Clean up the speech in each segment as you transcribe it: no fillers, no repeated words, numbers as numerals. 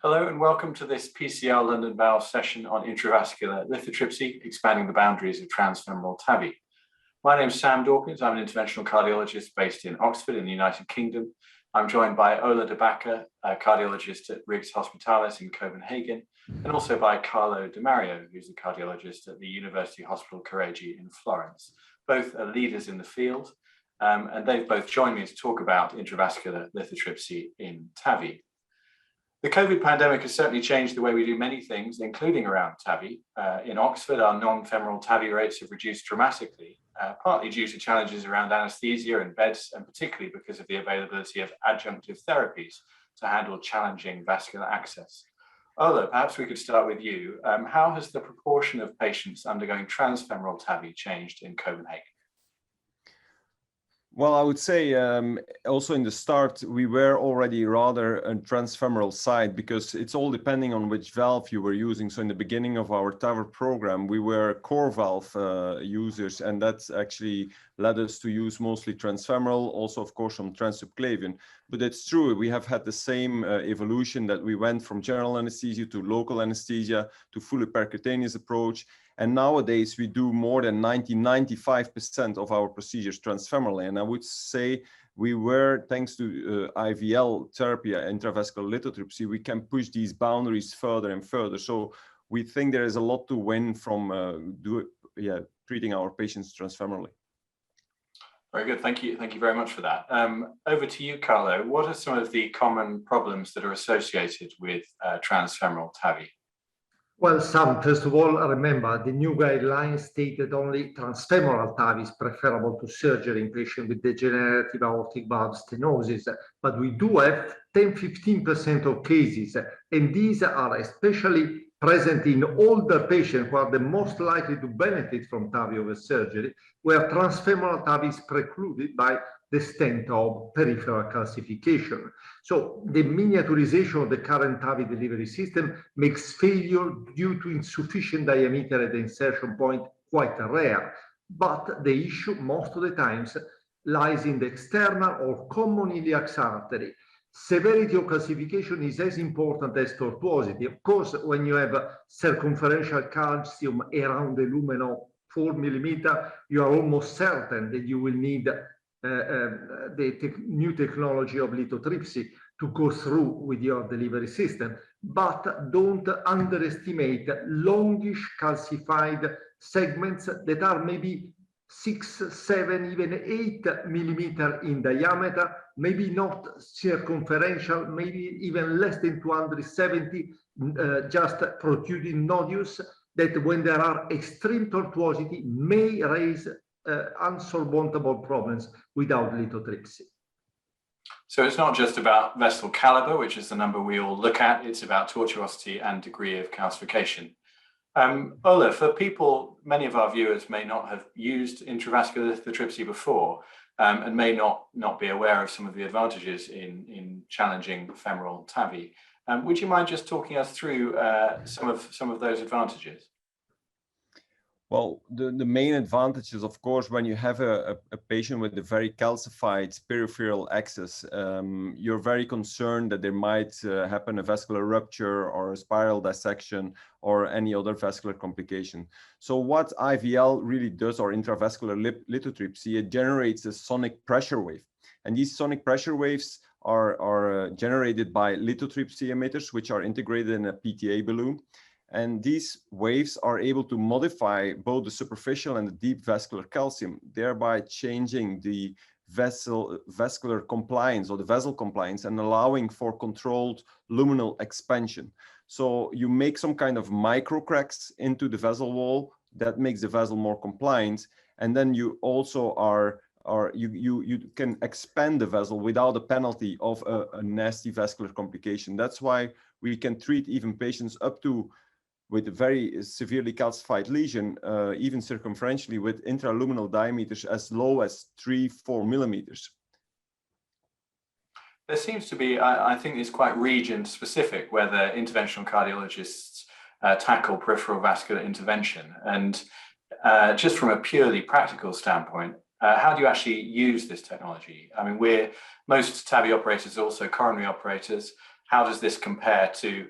Hello and welcome to this PCR London Valve session on intravascular lithotripsy, expanding the boundaries of transfemoral TAVI. My name is Sam Dawkins. I'm an interventional cardiologist based in Oxford in the United Kingdom. I'm joined by Ola De Backer, a cardiologist at Riggs Hospitalis in Copenhagen, and also by Carlo De Mario, who's a cardiologist at the University Hospital Careggi in Florence. Both are leaders in the field, and they've both joined me to talk about intravascular lithotripsy in TAVI. The COVID pandemic has certainly changed the way we do many things, including around TAVI. In Oxford, our non-femoral TAVI rates have reduced dramatically, partly due to challenges around anesthesia and beds, and particularly because of the availability of adjunctive therapies to handle challenging vascular access. Ola, perhaps we could start with you. How has the proportion of patients undergoing transfemoral TAVI changed in Copenhagen? Well, I would say also in the start, we were already rather a transfemoral side because it's all depending on which valve you were using. So in the beginning of our TAVR program, we were core valve users, and that's actually led us to use mostly transfemoral, also of course from transsubclavian. But it's true, we have had the same evolution that we went from general anesthesia to local anesthesia to fully percutaneous approach. And nowadays we do more than 95% of our procedures transfemorally. And I would say we were, thanks to IVL therapy, intravascular lithotripsy, we can push these boundaries further and further. So we think there is a lot to win from treating our patients transfemorally. Very good. Thank you. Thank you very much for that. Over to you, Carlo. What are some of the common problems that are associated with transfemoral TAVI? Well, Sam, first of all, remember the new guidelines stated only transfemoral TAVI is preferable to surgery in patients with degenerative aortic valve stenosis, but we do have 10-15% of cases, and these are especially present in older patients who are the most likely to benefit from TAVI over surgery, where transfemoral TAVI is precluded by the stent of peripheral calcification. So the miniaturization of the current TAVI delivery system makes failure due to insufficient diameter at the insertion point quite rare. But the issue most of the times lies in the external or common iliac artery. Severity of calcification is as important as tortuosity. Of course, when you have circumferential calcium around the lumen of 4 millimeters, you are almost certain that you will need the new technology of lithotripsy to go through with your delivery system. But don't underestimate longish calcified segments that are maybe 6, 7, even 8 millimeters in diameter, maybe not circumferential, maybe even less than 270, just protruding nodules that when there are extreme tortuosity may raise unsurmountable problems without lithotripsy. So it's not just about vessel caliber, which is the number we all look at, it's about tortuosity and degree of calcification. Ola, for people, many of our viewers may not have used intravascular lithotripsy before and may not be aware of some of the advantages in challenging femoral TAVI. Would you mind just talking us through some of those advantages? Well, the main advantage is, of course, when you have a patient with a very calcified peripheral access, you're very concerned that there might happen a vascular rupture or a spiral dissection or any other vascular complication. So what IVL really does, or intravascular lithotripsy, it generates a sonic pressure wave. And these sonic pressure waves are generated by lithotripsy emitters, which are integrated in a PTA balloon. And these waves are able to modify both the superficial and the deep vascular calcium, thereby changing the vascular compliance or the vessel compliance and allowing for controlled luminal expansion. So you make some kind of micro cracks into the vessel wall that makes the vessel more compliant. And then you also you can expand the vessel without the penalty of a nasty vascular complication. That's why we can treat even patients up to with a very severely calcified lesion, even circumferentially with intraluminal diameters as low as 3-4 millimeters. There seems to be, I think it's quite region specific whether interventional cardiologists tackle peripheral vascular intervention. And just from a purely practical standpoint, how do you actually use this technology? I mean, most TAVI operators are also coronary operators. how does this compare to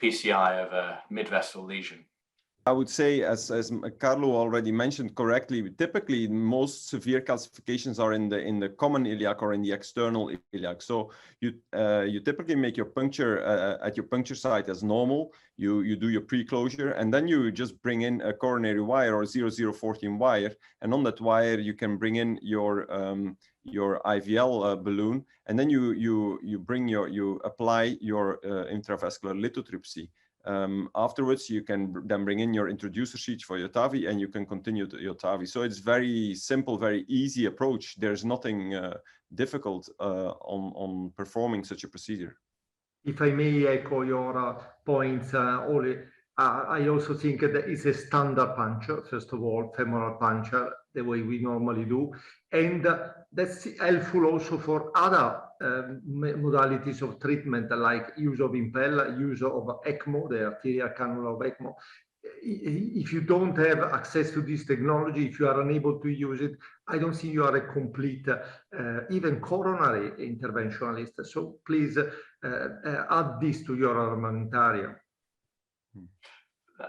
PCI of a mid-vessel lesion? I would say, as Carlo already mentioned correctly, typically most severe calcifications are in the common iliac or in the external iliac. So you typically make your puncture at your puncture site as normal. You do your pre-closure, and then you just bring in a coronary wire or 0014 wire, and on that wire you can bring in your IVL balloon, and then you apply your intravascular lithotripsy. Afterwards, you can then bring in your introducer sheet for your TAVI, and you can continue your TAVI. So it's very simple, very easy approach. There's nothing difficult on performing such a procedure. If I may echo your points, Ole, I also think that it's a standard puncture, first of all, femoral puncture, the way we normally do. And that's helpful also for other modalities of treatment, like use of impel, use of ECMO, the arterial cannula of ECMO. If you don't have access to this technology, if you are unable to use it, I don't think you are a complete, even coronary interventionalist. So please add this to your armamentarium.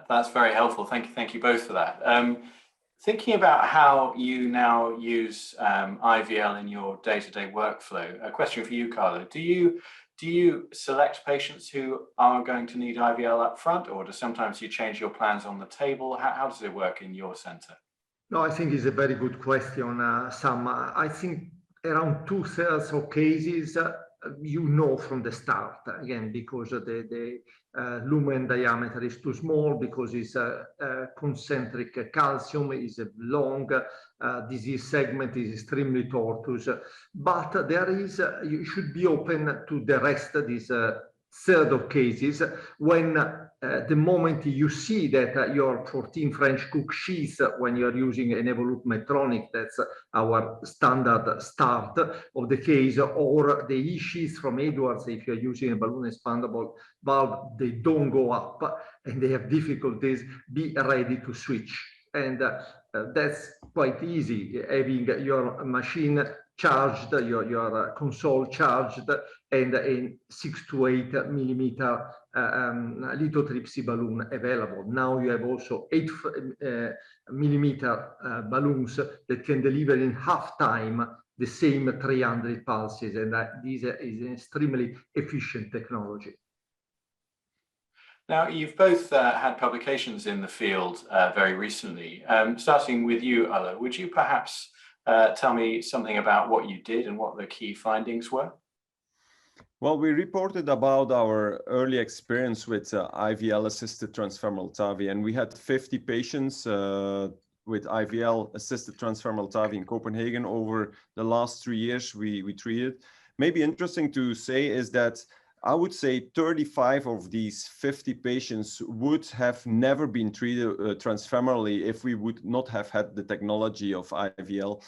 That's very helpful. Thank you both for that. Thinking about how you now use IVL in your day-to-day workflow, a question for you, Carlo. Do you select patients who are going to need IVL up front, or do sometimes you change your plans on the table? How does it work in your center? No, I think it's a very good question, Sam. I think around 2/3 of cases, you know from the start, again, because the lumen diameter is too small, because it's concentric calcium, is a long disease segment, is extremely tortuous. But you should be open to the rest of this third of cases when the moment you see that your 14 French cook sheath, when you're using an Evolut Medtronic, that's our standard start of the case, or the E-sheath from Edwards, if you're using a balloon expandable valve, they don't go up and they have difficulties, be ready to switch. And that's quite easy, having your machine charged, your console charged, and a 6 to 8 millimeter lithotripsy balloon available. Now you have also 8 millimeter balloons that can deliver in half time the same 300 pulses, and this is an extremely efficient technology. Now, you've both had publications in the field very recently. Starting with you, Ole, would you perhaps tell me something about what you did and what the key findings were? Well, we reported about our early experience with IVL-assisted transfemoral TAVI, and we had 50 patients with IVL-assisted transfemoral TAVI in Copenhagen over the last 3 years we treated. Maybe interesting to say is that I would say 35 of these 50 patients would have never been treated transfemorally if we would not have had the technology of IVL.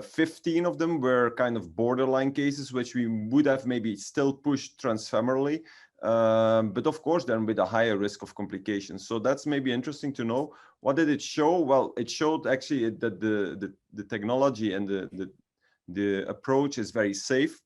15 of them were kind of borderline cases, which we would have maybe still pushed transfemorally, but of course then with a higher risk of complications. So that's maybe interesting to know. What did it show? Well, it showed actually that the technology and the approach is very safe.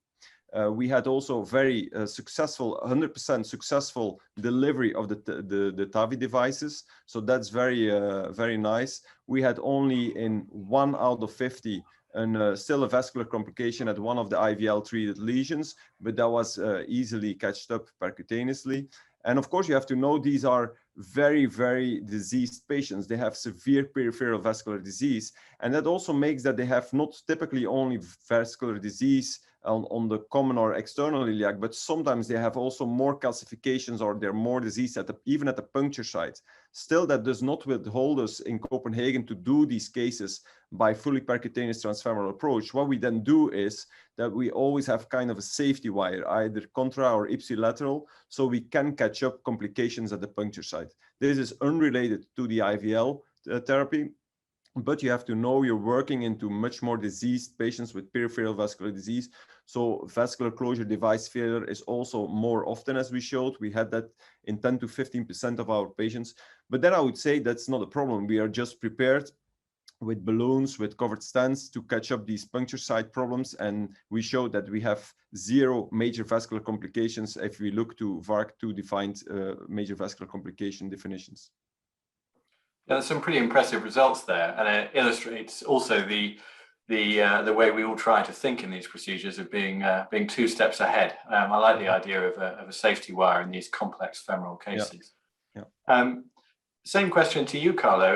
We had also very successful, 100% successful delivery of the TAVI devices. So that's very nice. We had only in 1 out of 50 and still a vascular complication at one of the IVL treated lesions, but that was easily catched up percutaneously. And of course, you have to know these are very, very diseased patients. They have severe peripheral vascular disease. And that also makes that they have not typically only vascular disease on the common or external iliac, but sometimes they have also more calcifications or they're more diseased even at the puncture site. Still, that does not withhold us in Copenhagen to do these cases by fully percutaneous transfemoral approach. What we then do is that we always have kind of a safety wire, either contra or ipsilateral, so we can catch up complications at the puncture site. This is unrelated to the IVL therapy, but you have to know you're working into much more diseased patients with peripheral vascular disease. So vascular closure device failure is also more often, as we showed. We had that in 10 to 15% of our patients. But then I would say that's not a problem. We are just prepared with balloons, with covered stents to catch up these puncture site problems. And we showed that we have 0 major vascular complications if we look to VARC2 defined major vascular complication definitions. Yeah, there's some pretty impressive results there, and it illustrates also the way we all try to think in these procedures of being 2 steps ahead. I like the idea of a safety wire in these complex femoral cases. Yeah. Same question to you, Carlo.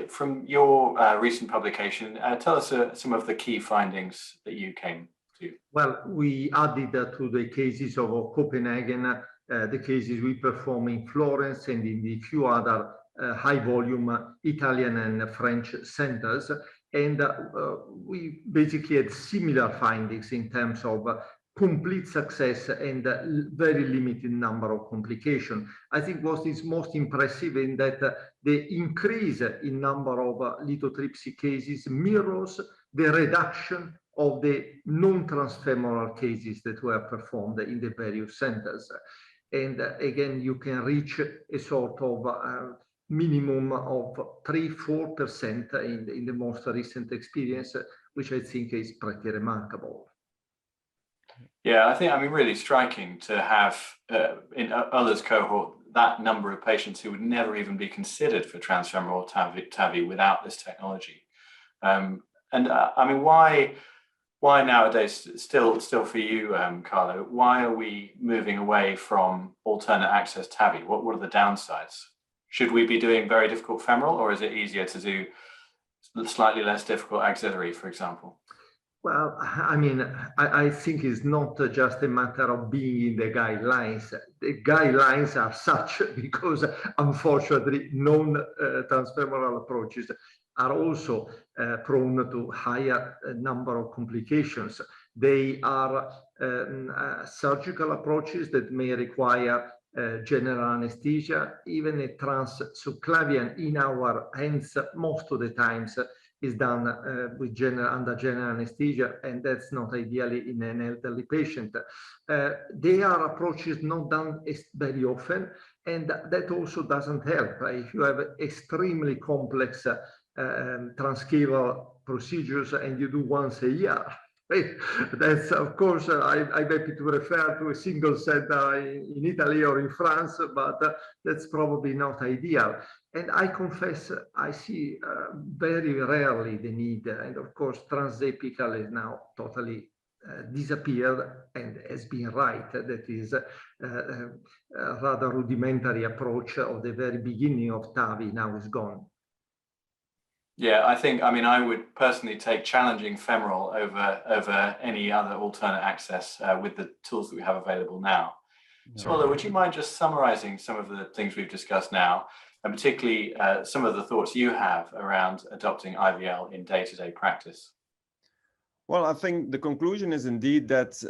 From your recent publication, tell us some of the key findings that you came to. Well, we added to the cases of Copenhagen, the cases we perform in Florence and in the few other high volume Italian and French centers. And we basically had similar findings in terms of complete success and very limited number of complications. I think what is most impressive in that the increase in number of lithotripsy cases mirrors the reduction of the non-transfemoral cases that were performed in the various centers. And again, you can reach a sort of minimum of 3–4% in the most recent experience, which I think is pretty remarkable. Yeah, I mean, really striking to have in others cohort that number of patients who would never even be considered for transfemoral TAVI without this technology. I mean, why nowadays, still for you, Carlo, why are we moving away from alternate access TAVI? What are the downsides? Should we be doing very difficult femoral, or is it easier to do slightly less difficult axillary, for example? Well, I mean, I think it's not just a matter of being in the guidelines. The guidelines are such because, unfortunately, non-transfemoral approaches are also prone to higher number of complications. They are surgical approaches that may require general anesthesia. Even a transsubclavian in our hands most of the times is done with under general anesthesia, and that's not ideally in an elderly patient. They are approaches not done very often, and that also doesn't help. If you have extremely complex transcaval procedures and you do once a year, that's, of course, I'm happy to refer to a single center in Italy or in France, but that's probably not ideal. And I confess, I see very rarely the need. And of course, transapical is now totally disappeared and has been right. That is a rather rudimentary approach of the very beginning of TAVI now is gone. Yeah, I mean, I would personally take challenging femoral over any other alternate access with the tools that we have available now. So, Carlo, would you mind just summarizing some of the things we've discussed now, and particularly some of the thoughts you have around adopting IVL in day-to-day practice? Well, I think the conclusion is indeed that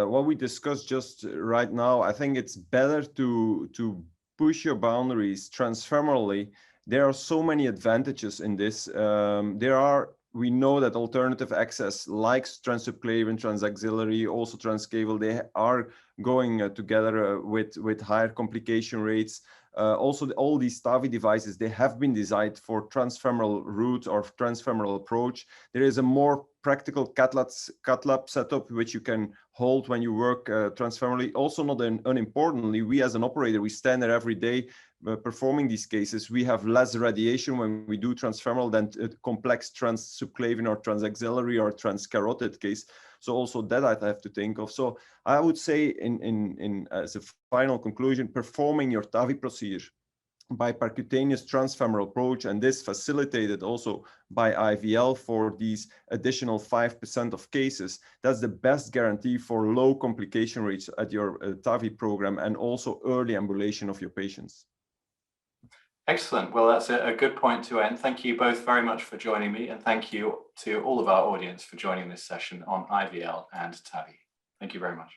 what we discussed just right now, I think it's better to push your boundaries transfemorally. There are so many advantages in this. We know that alternative access like transsubclavian, transaxillary, also transcaval, they are going together with higher complication rates. Also, all these TAVI devices, they have been designed for transfemoral route or transfemoral approach. There is a more practical cath lab setup which you can hold when you work transfemorally. Also, not unimportantly, we as an operator, we stand there every day performing these cases. We have less radiation when we do transfemoral than a complex transsubclavian or transaxillary or transcarotid case. So also that I have to think of. So I would say in as a final conclusion, performing your TAVI procedure by percutaneous transfemoral approach, and this facilitated also by IVL for these additional 5% of cases, that's the best guarantee for low complication rates at your TAVI program and also early ambulation of your patients. Excellent. Well, that's a good point to end. Thank you both very much for joining me, and thank you to all of our audience for joining this session on IVL and TAVI. Thank you very much.